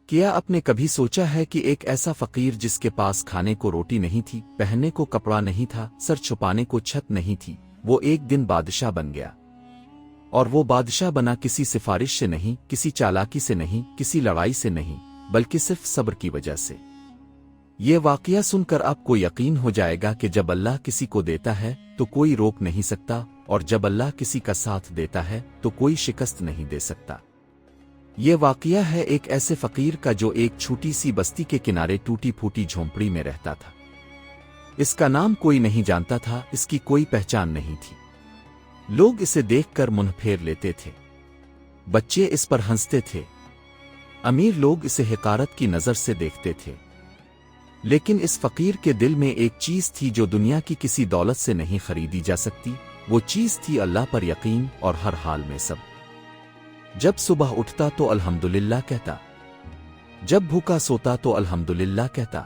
کیا آپ نے کبھی سوچا ہے کہ ایک ایسا فقیر جس کے پاس کھانے کو روٹی نہیں تھی، پہننے کو کپڑا نہیں تھا، سر چھپانے کو چھت نہیں تھی، وہ ایک دن بادشاہ بن گیا؟ اور وہ بادشاہ بنا کسی سفارش سے نہیں، کسی چالاکی سے نہیں، کسی لڑائی سے نہیں، بلکہ صرف صبر کی وجہ سے۔ یہ واقعہ سن کر آپ کو یقین ہو جائے گا کہ جب اللہ کسی کو دیتا ہے تو کوئی روک نہیں سکتا، اور جب اللہ کسی کا ساتھ دیتا ہے تو کوئی شکست نہیں دے سکتا۔ یہ واقعہ ہے ایک ایسے فقیر کا جو ایک چھوٹی سی بستی کے کنارے ٹوٹی پھوٹی جھونپڑی میں رہتا تھا۔ اس کا نام کوئی نہیں جانتا تھا، اس کی کوئی پہچان نہیں تھی۔ لوگ اسے دیکھ کر منہ پھیر لیتے تھے، بچے اس پر ہنستے تھے، امیر لوگ اسے حقارت کی نظر سے دیکھتے تھے۔ لیکن اس فقیر کے دل میں ایک چیز تھی جو دنیا کی کسی دولت سے نہیں خریدی جا سکتی، وہ چیز تھی اللہ پر یقین، اور ہر حال میں صبر۔ جب صبح اٹھتا تو الحمدللہ کہتا، جب بھوکا سوتا تو الحمدللہ کہتا،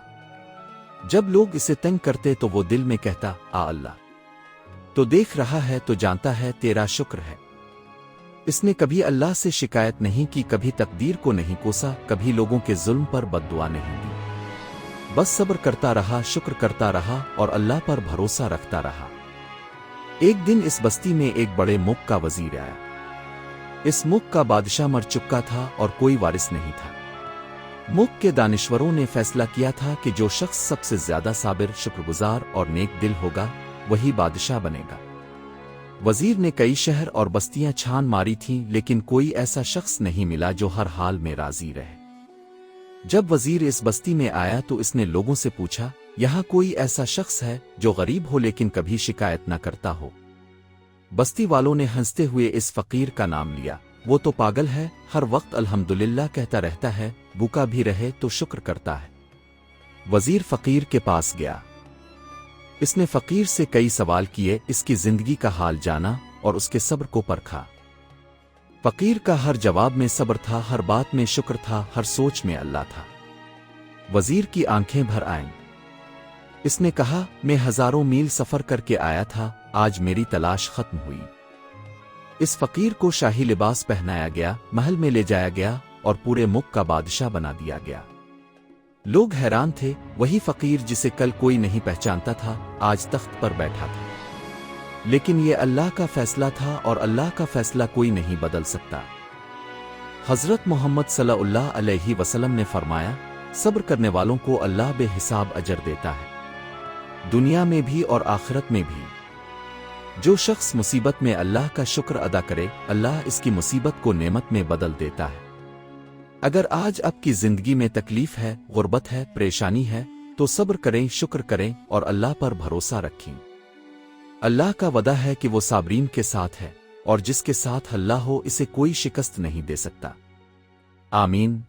جب لوگ اسے تنگ کرتے تو وہ دل میں کہتا، اللہ تو دیکھ رہا ہے، تو جانتا ہے، تیرا شکر ہے۔ اس نے کبھی اللہ سے شکایت نہیں کی، کبھی تقدیر کو نہیں کوسا، کبھی لوگوں کے ظلم پر بد دعا نہیں دی، بس صبر کرتا رہا، شکر کرتا رہا، اور اللہ پر بھروسہ رکھتا رہا۔ ایک دن اس بستی میں ایک بڑے ملک کا وزیر آیا۔ اس ملک کا بادشاہ مر چکا تھا اور کوئی وارث نہیں تھا۔ ملک کے دانشوروں نے فیصلہ کیا تھا کہ جو شخص سب سے زیادہ صابر، شکرگزار اور نیک دل ہوگا وہی بادشاہ بنے گا۔ وزیر نے کئی شہر اور بستیاں چھان ماری تھیں، لیکن کوئی ایسا شخص نہیں ملا جو ہر حال میں راضی رہے۔ جب وزیر اس بستی میں آیا تو اس نے لوگوں سے پوچھا، یہاں کوئی ایسا شخص ہے جو غریب ہو لیکن کبھی شکایت نہ کرتا ہو؟ بستی والوں نے ہنستے ہوئے اس فقیر کا نام لیا، وہ تو پاگل ہے، ہر وقت الحمدللہ کہتا رہتا ہے، بھوکا بھی رہے تو شکر کرتا ہے۔ وزیر فقیر کے پاس گیا، اس نے فقیر سے کئی سوال کیے، اس کی زندگی کا حال جانا اور اس کے صبر کو پرکھا۔ فقیر کا ہر جواب میں صبر تھا، ہر بات میں شکر تھا، ہر سوچ میں اللہ تھا۔ وزیر کی آنکھیں بھر آئیں۔ اس نے کہا، میں ہزاروں میل سفر کر کے آیا تھا، آج میری تلاش ختم ہوئی۔ اس فقیر کو شاہی لباس پہنایا گیا، محل میں لے جایا گیا اور پورے ملک کا بادشاہ بنا دیا گیا۔ لوگ حیران تھے، وہی فقیر جسے کل کوئی نہیں پہچانتا تھا آج تخت پر بیٹھا تھا۔ لیکن یہ اللہ کا فیصلہ تھا، اور اللہ کا فیصلہ کوئی نہیں بدل سکتا۔ حضرت محمد صلی اللہ علیہ وسلم نے فرمایا، صبر کرنے والوں کو اللہ بے حساب اجر دیتا ہے، دنیا میں بھی اور آخرت میں بھی۔ جو شخص مصیبت میں اللہ کا شکر ادا کرے، اللہ اس کی مصیبت کو نعمت میں بدل دیتا ہے۔ اگر آج آپ کی زندگی میں تکلیف ہے، غربت ہے، پریشانی ہے، تو صبر کریں، شکر کریں اور اللہ پر بھروسہ رکھیں۔ اللہ کا وعدہ ہے کہ وہ صابرین کے ساتھ ہے، اور جس کے ساتھ اللہ ہو اسے کوئی شکست نہیں دے سکتا۔ آمین۔